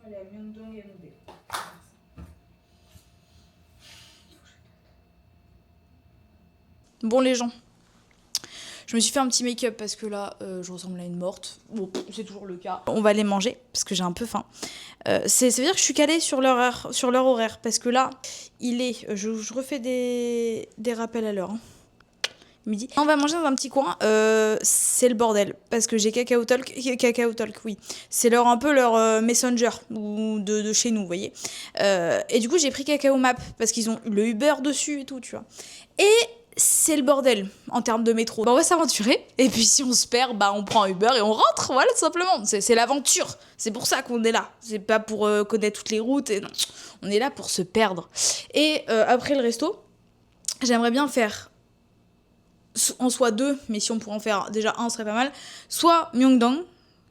Allez, Myeongdong et Hongdae. Bon les gens, je me suis fait un petit make-up parce que là, je ressemble à une morte. Bon, c'est toujours le cas. On va aller manger parce que j'ai un peu faim. Ça veut dire que je suis calée sur leur horaire parce que là, il est... Je refais des rappels à l'heure. Hein. Midi. On va manger dans un petit coin. C'est le bordel parce que j'ai Kakao Talk, oui. C'est un peu leur messenger ou de chez nous, vous voyez. Et du coup, j'ai pris Kakao Map parce qu'ils ont le Uber dessus et tout, tu vois. Et c'est le bordel en termes de métro. Bah, on va s'aventurer et puis si on se perd, bah on prend un Uber et on rentre, voilà tout simplement. C'est l'aventure. C'est pour ça qu'on est là. C'est pas pour connaître toutes les routes. Et non. On est là pour se perdre. Et après le resto, j'aimerais bien faire en soit 2, mais si on pourrait en faire déjà un, ce serait pas mal. Soit Myeongdong,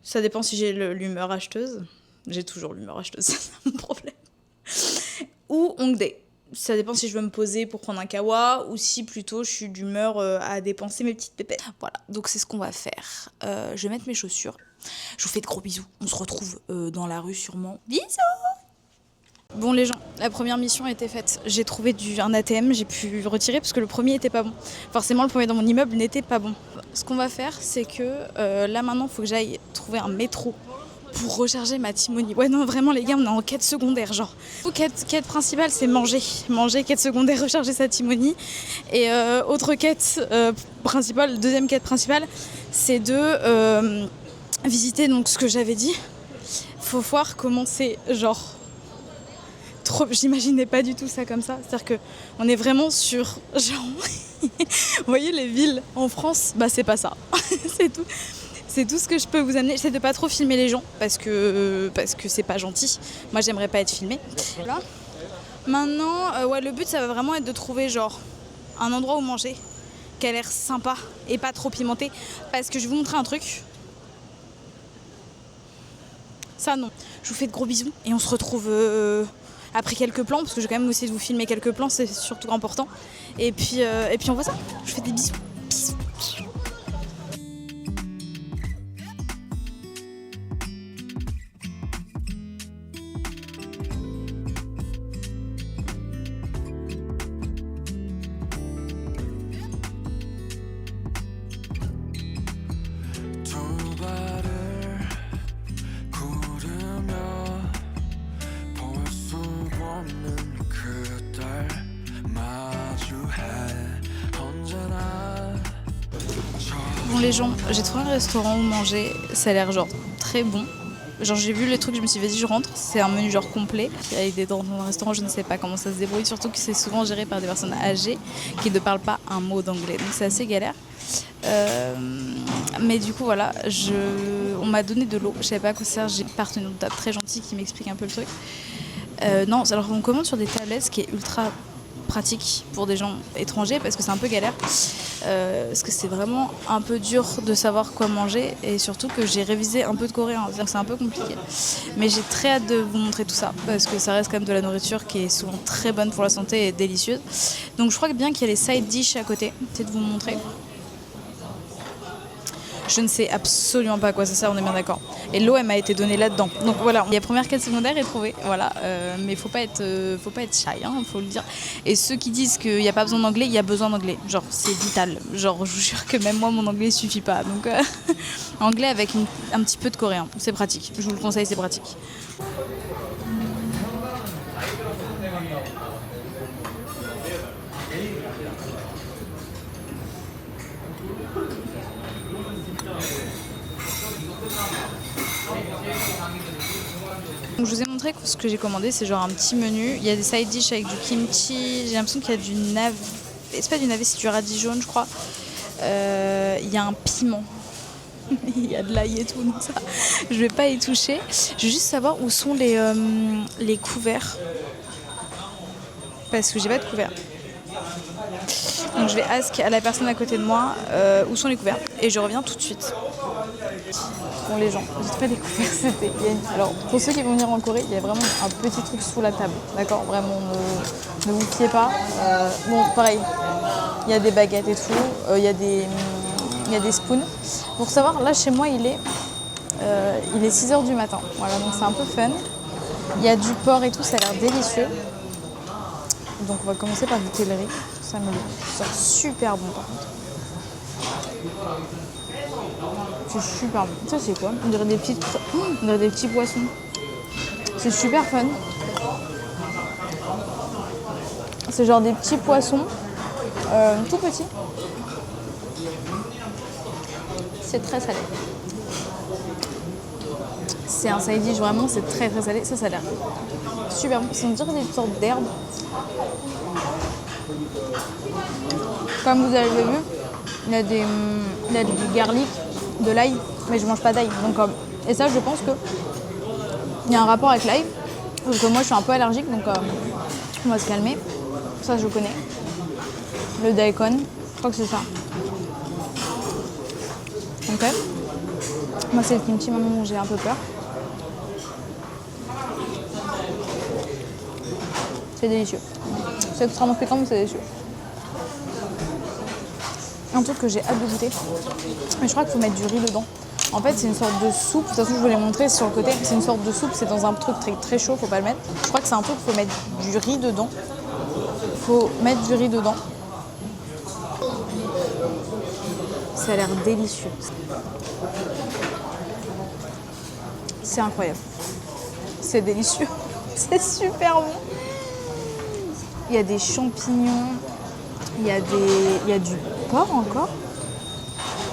ça dépend si j'ai l'humeur acheteuse. J'ai toujours l'humeur acheteuse, c'est mon problème. Ou Hongdae. Ça dépend si je veux me poser pour prendre un kawa ou si plutôt je suis d'humeur à dépenser mes petites pépettes. Voilà, donc c'est ce qu'on va faire. Je vais mettre mes chaussures. Je vous fais de gros bisous. On se retrouve dans la rue sûrement. Bisous! Bon les gens, la première mission a été faite. J'ai trouvé un ATM, j'ai pu le retirer parce que le premier était pas bon. Forcément le premier dans mon immeuble n'était pas bon. Ce qu'on va faire c'est que là maintenant il faut que j'aille trouver un métro pour recharger ma Timoni. Ouais non vraiment les gars on est en quête secondaire genre. Quête principale c'est manger. Manger, quête secondaire, recharger sa Timoni. Et autre quête principale, deuxième quête principale, c'est de visiter donc ce que j'avais dit. Faut voir comment c'est genre... J'imaginais pas du tout ça comme ça. C'est-à-dire qu'on est vraiment sur... Genre, vous voyez les villes en France, bah c'est pas ça. C'est tout. C'est tout ce que je peux vous amener. J'essaie de pas trop filmer les gens parce que c'est pas gentil. Moi j'aimerais pas être filmée. Voilà. Maintenant, ouais, le but ça va vraiment être de trouver genre un endroit où manger qui a l'air sympa et pas trop pimenté. Parce que je vais vous montrer un truc. Ça non. Je vous fais de gros bisous et on se retrouve... après quelques plans, parce que je vais quand même essayer de vous filmer quelques plans, c'est surtout important. Et puis on voit ça. Je fais des bisous. Bisous. Bon les gens, j'ai trouvé un restaurant où manger, ça a l'air genre très bon. Genre j'ai vu les trucs, je me suis dit vas-y je rentre, c'est un menu genre complet. Il est dans un restaurant, je ne sais pas comment ça se débrouille, surtout que c'est souvent géré par des personnes âgées qui ne parlent pas un mot d'anglais, donc c'est assez galère. Mais du coup voilà, on m'a donné de l'eau, je savais pas à quoi ça sert, j'ai partenaire de table très gentil qui m'explique un peu le truc. Non, alors on commande sur des tablettes, ce qui est ultra pratique pour des gens étrangers parce que c'est un peu galère. Parce que c'est vraiment un peu dur de savoir quoi manger et surtout que j'ai révisé un peu de coréen, c'est-à-dire que c'est un peu compliqué. Mais j'ai très hâte de vous montrer tout ça parce que ça reste quand même de la nourriture qui est souvent très bonne pour la santé et délicieuse. Donc je crois que bien qu'il y a les side dish à côté, j'essaie de vous montrer. Je ne sais absolument pas à quoi ça sert, on est bien d'accord. Et l'eau, elle m'a été donnée là-dedans. Donc voilà, la première quête secondaire est trouvée, voilà. Mais faut pas être shy, hein, faut le dire. Et ceux qui disent qu'il n'y a pas besoin d'anglais, il y a besoin d'anglais. Genre, c'est vital. Genre, je vous jure que même moi, mon anglais suffit pas. Donc, anglais avec un petit peu de coréen, c'est pratique. Je vous le conseille, c'est pratique. Donc je vous ai montré ce que j'ai commandé, c'est genre un petit menu. Il y a des side dish avec du kimchi, j'ai l'impression qu'il y a du navet, c'est pas du navet, c'est du radis jaune je crois. Il y a un piment, il y a de l'ail et tout, donc ça, je vais pas y toucher. Je veux juste savoir où sont les couverts, parce que j'ai pas de couverts. Donc je vais ask à la personne à côté de moi où sont les couverts et je reviens tout de suite. Bon les gens, j'ai trouvé des couverts, c'était bien. Alors pour ceux qui vont venir en Corée, il y a vraiment un petit truc sous la table, d'accord? Vraiment, ne vous fiez pas. Bon pareil, il y a des baguettes et tout, il y a des spoons. Pour savoir, là chez moi il est 6h du matin, voilà donc c'est un peu fun. Il y a du porc et tout, ça a l'air délicieux. Donc on va commencer par goûter le riz. Ça me sent super bon par contre. C'est super bon. Ça c'est quoi? On dirait des petits poissons. C'est super fun. C'est genre des petits poissons tout petits. C'est très salé. C'est un side dish vraiment, c'est très très salé. Ça a l'air super bon. On dirait des sortes d'herbes. Comme vous avez vu, il y a du garlic, de l'ail, mais je mange pas d'ail. Donc, et ça, je pense que il y a un rapport avec l'ail. Parce que moi, je suis un peu allergique, donc on va se calmer. Ça, je connais. Le daikon, je crois que c'est ça. Ok. Moi, c'est le kimchi, maman, j'ai un peu peur. C'est délicieux. C'est extrêmement piquant, mais c'est délicieux. Un truc que j'ai hâte de goûter, mais je crois qu'il faut mettre du riz dedans. En fait, c'est une sorte de soupe. De toute façon, je vous l'ai montré sur le côté. C'est une sorte de soupe, c'est dans un truc très, très chaud, faut pas le mettre. Je crois que c'est un truc, il faut mettre du riz dedans. Faut mettre du riz dedans. Ça a l'air délicieux. C'est incroyable. C'est délicieux. C'est super bon. Il y a des champignons. Il y a du porc encore.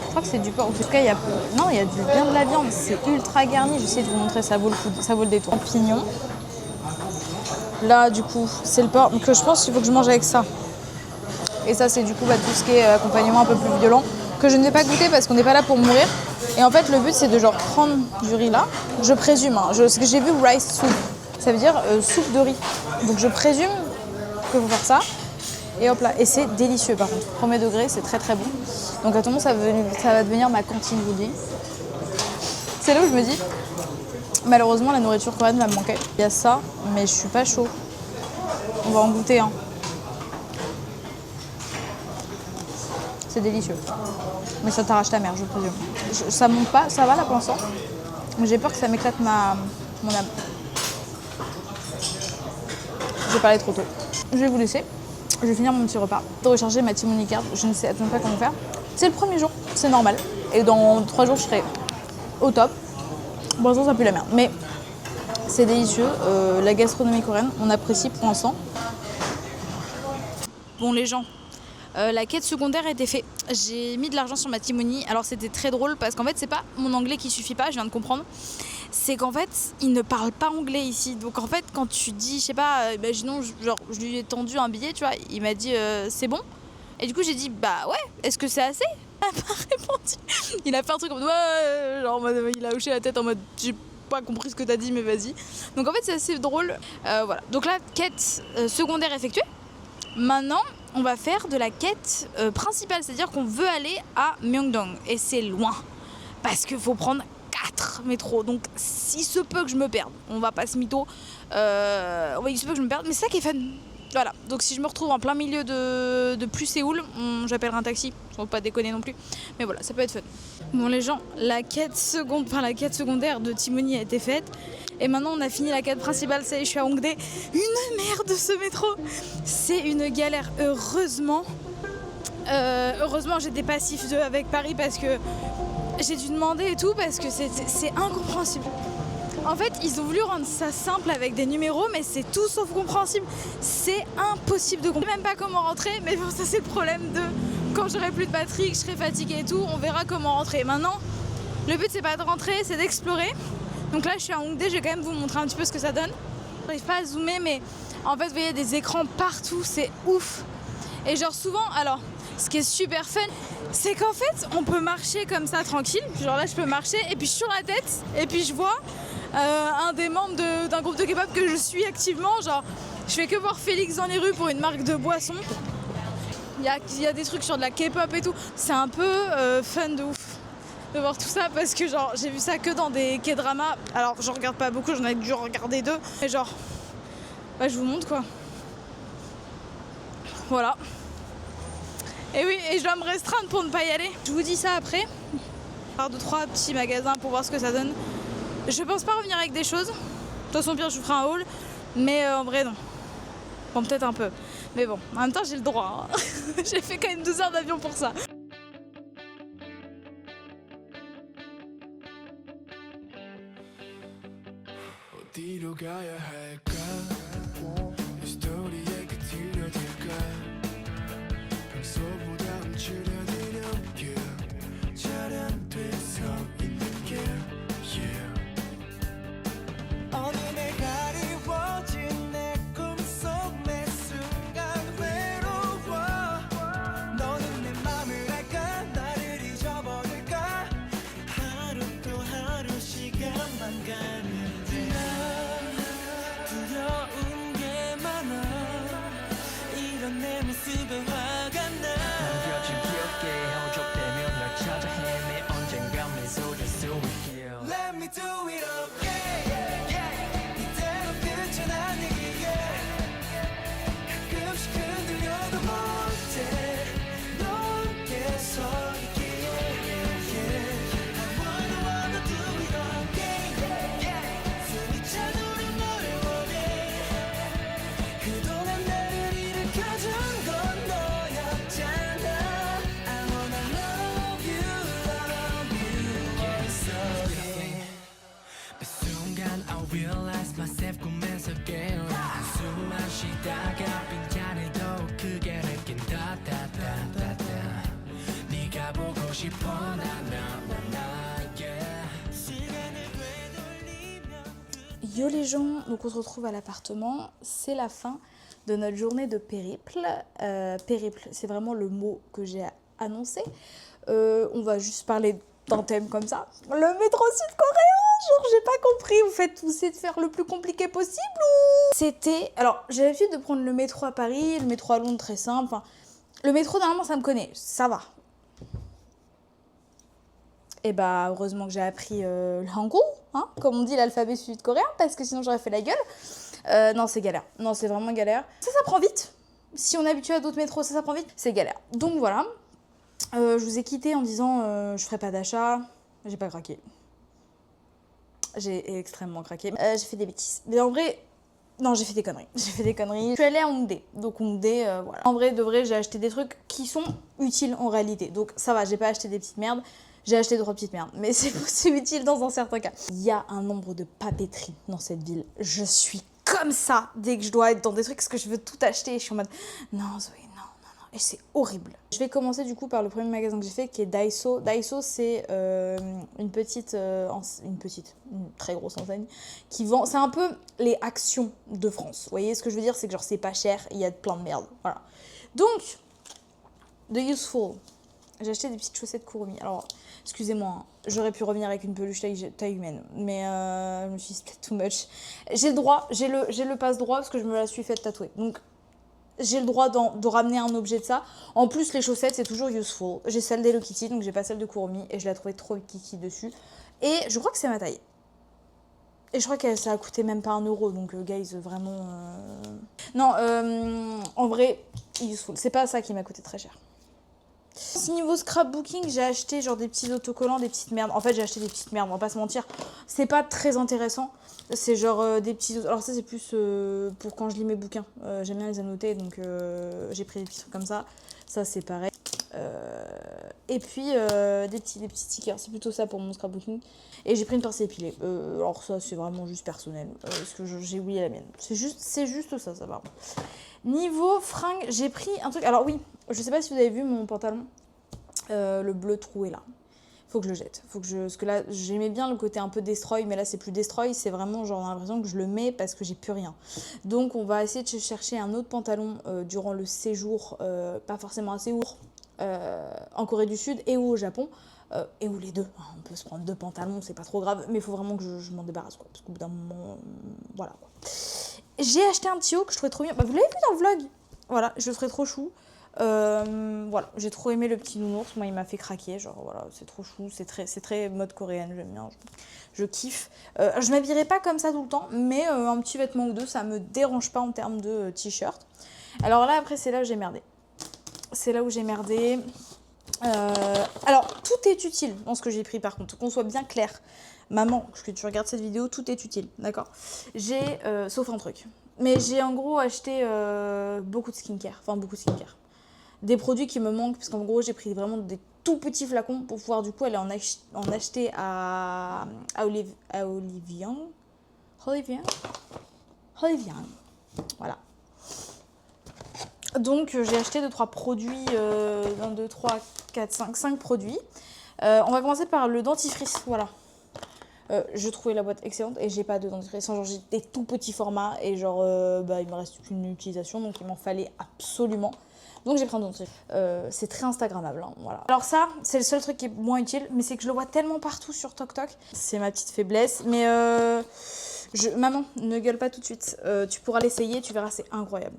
Je crois que c'est du porc. En tout cas, il y a bien de la viande. C'est ultra garni. J'essaie de vous montrer, ça vaut le détour. Champignons. Là, du coup, c'est le porc. Donc, je pense qu'il faut que je mange avec ça. Et ça, c'est du coup tout ce qui est accompagnement un peu plus violent que je ne vais pas goûter parce qu'on n'est pas là pour mourir. Et en fait, le but, c'est de genre prendre du riz là. Je présume. Ce que j'ai vu, rice soup. Ça veut dire soupe de riz. Donc, je présume qu'il faut faire ça. Et hop là, et c'est délicieux par contre. Premier degré, c'est très très bon. Donc à tout le monde, ça va devenir ma cantine, je vous dis. C'est là où je me dis, malheureusement, la nourriture coréenne va me manquer. Il y a ça, mais je suis pas chaud. On va en goûter un. C'est délicieux. Mais ça t'arrache ta mère, je présume. Ça monte pas, ça va là pour l'instant. Mais j'ai peur que ça m'éclate mon âme. J'ai parlé trop tôt. Je vais vous laisser. Je vais finir mon petit repas. Je vais recharger ma Timoni Card. Je ne sais absolument pas comment faire. C'est le premier jour, c'est normal. Et dans 3 jours, je serai au top. Pour l'instant, ça pue la merde. Mais c'est délicieux. La gastronomie coréenne, on apprécie pour l'instant. Bon, les gens, la quête secondaire a été faite. J'ai mis de l'argent sur ma Timoni. Alors, c'était très drôle parce qu'en fait, c'est pas mon anglais qui suffit pas, je viens de comprendre. C'est qu'en fait, ils ne parlent pas anglais ici. Donc en fait, quand tu dis, je sais pas, imaginons, je lui ai tendu un billet, tu vois, il m'a dit c'est bon. Et du coup, j'ai dit bah ouais, est-ce que c'est assez? Il n'a pas répondu. Il a fait un truc en mode ouais, genre en mode, il a hoché la tête en mode j'ai pas compris ce que t'as dit, mais vas-y. Donc en fait, c'est assez drôle. Voilà. Donc la quête secondaire effectuée. Maintenant, on va faire de la quête principale, c'est-à-dire qu'on veut aller à Myeongdong et c'est loin parce qu'il faut prendre 4 métros, donc il se peut que je me perde, on va pas se mytho, il se peut que je me perde, mais c'est ça qui est fun. Voilà, donc si je me retrouve en plein milieu de plus Séoul, j'appellerai un taxi, faut pas déconner non plus, mais voilà, ça peut être fun. Bon les gens, la quête secondaire de Timoni a été faite, et maintenant on a fini la quête principale, ça y est, je suis à Hongdae. Une merde ce métro, c'est une galère, heureusement j'étais passif avec Paris parce que j'ai dû demander et tout parce que c'est incompréhensible. En fait, ils ont voulu rendre ça simple avec des numéros, mais c'est tout sauf compréhensible. C'est impossible de comprendre. Je sais même pas comment rentrer, mais bon, ça c'est le problème de quand j'aurai plus de batterie, que je serai fatiguée et tout, on verra comment rentrer. Maintenant, le but c'est pas de rentrer, c'est d'explorer. Donc là, je suis à Hongdae, je vais quand même vous montrer un petit peu ce que ça donne. J'arrive pas à zoomer, mais en fait, vous voyez des écrans partout, c'est ouf. Et genre souvent, alors, ce qui est super fun, c'est qu'en fait, on peut marcher comme ça tranquille. Genre là, je peux marcher et puis je suis sur la tête et puis je vois un des membres d'un groupe de K-pop que je suis activement. Genre, je fais que voir Félix dans les rues pour une marque de boisson. Il y a des trucs sur de la K-pop et tout. C'est un peu fun de ouf de voir tout ça parce que genre j'ai vu ça que dans des K-dramas. Alors, je regarde pas beaucoup, j'en ai dû regarder 2. Mais genre, bah, je vous montre quoi. Voilà. Et oui, et je dois me restreindre pour ne pas y aller. Je vous dis ça après. Faire 2-3 petits magasins pour voir ce que ça donne. Je pense pas revenir avec des choses. toute façon, pire, je vous ferai un haul. Mais en vrai, non. Bon, peut-être un peu. Mais bon, en même temps, j'ai le droit. Hein. J'ai fait quand même 12 heures d'avion pour ça. 어디로 가야 할까? 이 스토리의 끝을 어딜까? 평소보다 움츠려드는 길 차량돼 서 있는 길 어느 날 가리워진 내 꿈속 매 순간 외로워 너는 내 맘을 알까? 나를 잊어버릴까? 하루 또 하루 시간만 가는데 난 두려운 게 많아 이런 내 모습에 화가 나 남겨진 기억에 허족되며 널 찾아 헤매 언젠가 미소를 수 있게 Let me do it again 이대로 끝은 아니기에 가끔씩 흔들려도 못해 너와 함께 서 있기에 I wanna do it again 숨이 차도록 널 원해 그동안 나를 일으켜준 건 너였잖아 I wanna love you once again 매 순간 I realize myself 꿈에서 깨어나 한숨만 쉬다가 빈자리 더욱 크게 느낀다 네가 보고 싶어 시간을 되돌리면 Yo les gens, donc on se retrouve à l'appartement. C'est la fin de notre journée de périple. Périple, c'est vraiment le mot que j'ai annoncé. On va juste parler d'un thème comme ça. Le métro sud-coréen, genre j'ai pas compris. Vous faites tout, c'est de faire le plus compliqué possible ou... C'était... Alors j'ai l'habitude de prendre le métro à Paris, le métro à Londres, très simple. Enfin, le métro normalement ça me connaît, ça va. Et bah heureusement que j'ai appris le hangul, hein, comme on dit l'alphabet sud-coréen, parce que sinon j'aurais fait la gueule. Non, c'est galère. Non, c'est vraiment galère. Ça prend vite. Si on est habitué à d'autres métros, ça prend vite. C'est galère. Donc voilà. Je vous ai quitté en disant je ferai pas d'achat. J'ai pas craqué. J'ai extrêmement craqué. J'ai fait des bêtises. Mais en vrai, non, j'ai fait des conneries. J'ai fait des conneries. Je suis allée à Hongdae. Donc Hongdae, voilà. En vrai, de vrai, j'ai acheté des trucs qui sont utiles en réalité. Donc ça va, j'ai pas acheté des petites merdes. J'ai acheté 3 petites merdes, mais c'est utile dans un certain cas. Il y a un nombre de papeteries dans cette ville. Je suis comme ça dès que je dois être dans des trucs parce que je veux tout acheter. Je suis en mode non Zoé, non. Et c'est horrible. Je vais commencer du coup par le premier magasin que j'ai fait qui est Daiso. Daiso c'est une très grosse enseigne qui vend... C'est un peu les actions de France. Vous voyez ce que je veux dire? C'est que genre c'est pas cher, il y a plein de merde. Voilà. Donc, The Useful. J'ai acheté des petites chaussettes Kurumi. Alors, excusez-moi, hein, j'aurais pu revenir avec une peluche taille humaine, mais je me suis dit c'est peut-être too much. J'ai le droit, j'ai le passe-droit parce que je me la suis faite tatouer. Donc, j'ai le droit de ramener un objet de ça. En plus, les chaussettes, c'est toujours useful. J'ai celle d'Hello Kitty, donc j'ai pas celle de Kurumi, et je l'ai trouvée trop kiki dessus. Et je crois que c'est ma taille. Et je crois que ça a coûté même pas 1 euro, donc guys, vraiment... Non, en vrai, useful. C'est pas ça qui m'a coûté très cher. Niveau scrapbooking, j'ai acheté genre des petits autocollants, des petites merdes. En fait, j'ai acheté des petites merdes, on va pas se mentir. C'est pas très intéressant. C'est genre des petits... Alors ça, c'est plus pour quand je lis mes bouquins. J'aime bien les annoter, donc j'ai pris des petits trucs comme ça. Ça, c'est pareil. Et puis, des petits stickers. C'est plutôt ça pour mon scrapbooking. Et j'ai pris une pince épilée. Alors ça, c'est vraiment juste personnel. Parce que j'ai oublié la mienne. C'est juste ça va. Niveau fringues, j'ai pris un truc... Alors oui, je sais pas si vous avez vu mon pantalon. Le bleu troué là. Faut que je le jette. Parce que là, j'aimais bien le côté un peu destroy, mais là, c'est plus destroy. C'est vraiment genre, on a l'impression que je le mets parce que j'ai plus rien. Donc, on va essayer de chercher un autre pantalon durant le séjour, pas forcément à Séoul, en Corée du Sud et ou au Japon. Et ou les deux. On peut se prendre 2 pantalons, c'est pas trop grave. Mais il faut vraiment que je m'en débarrasse, quoi. Parce qu'au bout d'un moment, voilà, quoi. J'ai acheté un petit haut que je trouvais trop bien. Bah, vous l'avez vu dans le vlog. Voilà, je le ferai trop chou. Voilà, j'ai trop aimé le petit nounours. Moi, il m'a fait craquer. Genre, voilà, c'est trop chou. C'est très mode coréenne. J'aime bien. Je kiffe. Je m'habillerai pas comme ça tout le temps. Mais un petit vêtement ou deux, ça me dérange pas en termes de t-shirt. Alors là, après, c'est là où j'ai merdé. Alors, tout est utile dans ce que j'ai pris par contre, qu'on soit bien clair. Maman, que tu regardes cette vidéo, tout est utile, d'accord? J'ai, sauf un truc, mais j'ai en gros acheté beaucoup de skincare, enfin beaucoup de skincare. Des produits qui me manquent, parce qu'en gros j'ai pris vraiment des tout petits flacons pour pouvoir du coup aller en acheter à Olivian. Voilà. Donc j'ai acheté 2-3 produits, 1, 2, 3, 4, 5 produits. On va commencer par le dentifrice, voilà. Je trouvais la boîte excellente et j'ai pas de dentifrice. Genre j'ai des tout petits formats et genre il me reste qu'une utilisation donc il m'en fallait absolument. Donc j'ai pris un dentifrice. C'est très instagrammable, hein, voilà. Alors ça, c'est le seul truc qui est moins utile, mais c'est que je le vois tellement partout sur TokTok. C'est ma petite faiblesse, mais maman, ne gueule pas tout de suite. Tu pourras l'essayer, tu verras, c'est incroyable.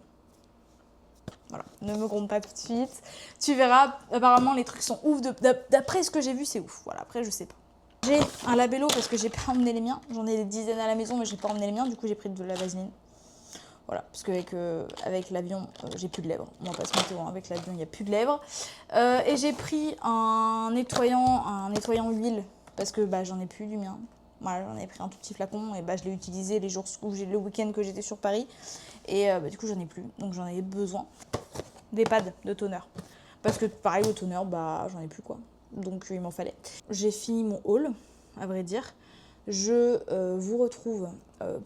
Voilà, ne me gronde pas tout de suite. Tu verras, apparemment les trucs sont ouf. D'après ce que j'ai vu, c'est ouf. Voilà, après je sais pas. J'ai un labello parce que j'ai pas emmené les miens. J'en ai des dizaines à la maison, mais j'ai pas emmené les miens. Du coup, j'ai pris de la vaseline. Voilà, parce qu'avec avec l'avion, j'ai plus de lèvres. On va pas se mentir, avec l'avion, il n'y a plus de lèvres. Et j'ai pris un nettoyant huile parce que j'en ai plus du mien. Voilà, j'en ai pris un tout petit flacon et je l'ai utilisé les jours où le week-end que j'étais sur Paris. Et du coup, j'en ai plus. Donc, j'en ai besoin. Des pads de toner. Parce que pareil, le toner, j'en ai plus quoi. Donc, il m'en fallait. J'ai fini mon haul, à vrai dire. Je vous retrouve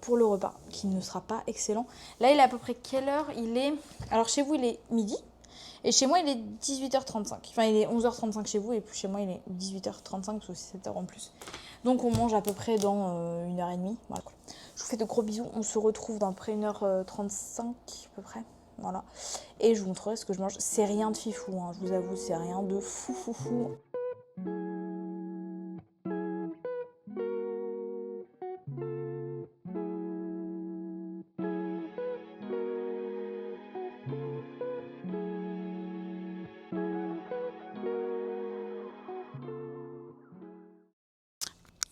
pour le repas, qui ne sera pas excellent. Là, il est à peu près quelle heure? Il est... Alors, chez vous, il est midi. Et chez moi, il est 18h35. Enfin, il est 11h35 chez vous. Et chez moi, il est 18h35, parce que c'est 7h en plus. Donc, on mange à peu près dans 1h30. Voilà. Je vous fais de gros bisous. On se retrouve dans à peu près 1h35, à peu près. Voilà. Et je vous montrerai ce que je mange. C'est rien de fifou, hein, je vous avoue. C'est rien de fou.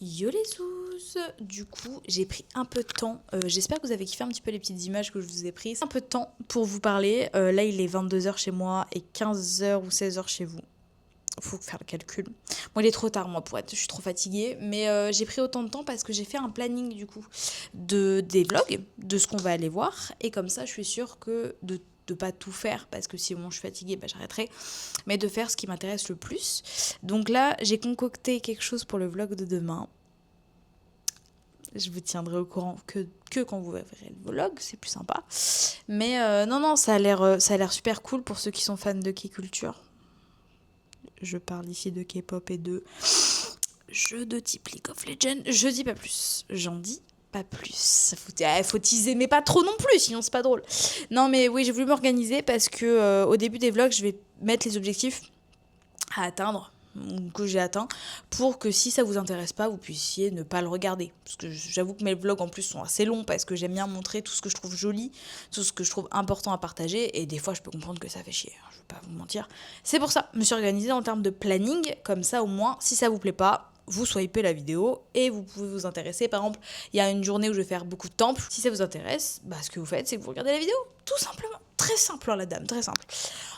Yo les zouz! Du coup, j'ai pris un peu de temps. J'espère que vous avez kiffé un petit peu les petites images que je vous ai prises. Un peu de temps pour vous parler. Là, il est 22h chez moi et 15h ou 16h chez vous. Faut faire le calcul. Bon, il est trop tard, moi, je suis trop fatiguée. Mais j'ai pris autant de temps parce que j'ai fait un planning, du coup, des vlogs, de ce qu'on va aller voir. Et comme ça, je suis sûre que de pas tout faire, parce que si bon, je suis fatiguée, j'arrêterai. Mais de faire ce qui m'intéresse le plus. Donc là, j'ai concocté quelque chose pour le vlog de demain. Je vous tiendrai au courant que quand vous verrez le vlog, c'est plus sympa. Mais non, ça a l'air super cool pour ceux qui sont fans de K-culture. Je parle ici de K-pop et de jeux de type League of Legends. Je dis pas plus. J'en dis pas plus. Faut teaser, mais pas trop non plus, sinon c'est pas drôle. Non, mais oui, j'ai voulu m'organiser parce que au début des vlogs, je vais mettre les objectifs à atteindre, que j'ai atteint, pour que si ça vous intéresse pas, vous puissiez ne pas le regarder. Parce que j'avoue que mes vlogs en plus sont assez longs parce que j'aime bien montrer tout ce que je trouve joli, tout ce que je trouve important à partager, et des fois je peux comprendre que ça fait chier, je vais pas vous mentir. C'est pour ça, je me suis organisée en termes de planning, comme ça au moins, si ça vous plaît pas, vous swipez la vidéo et vous pouvez vous intéresser. Par exemple, il y a une journée où je vais faire beaucoup de temples. Si ça vous intéresse, ce que vous faites, c'est que vous regardez la vidéo, tout simplement. Très simple, hein, la dame, très simple.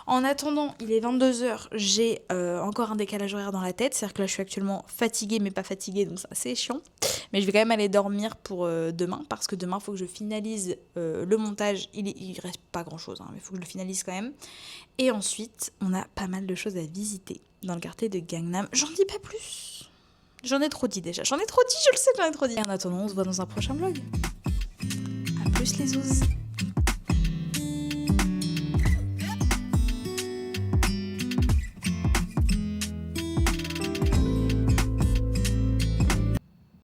En attendant, il est 22h, j'ai encore un décalage horaire dans la tête. C'est-à-dire que là, je suis actuellement fatiguée, mais pas fatiguée, donc c'est assez chiant. Mais je vais quand même aller dormir pour demain, parce que demain, il faut que je finalise le montage. Il reste pas grand-chose, hein, mais il faut que je le finalise quand même. Et ensuite, on a pas mal de choses à visiter dans le quartier de Gangnam. J'en dis pas plus. J'en ai trop dit déjà. Je le sais que j'en ai trop dit. Et en attendant, on se voit dans un prochain vlog. A plus les zouzes.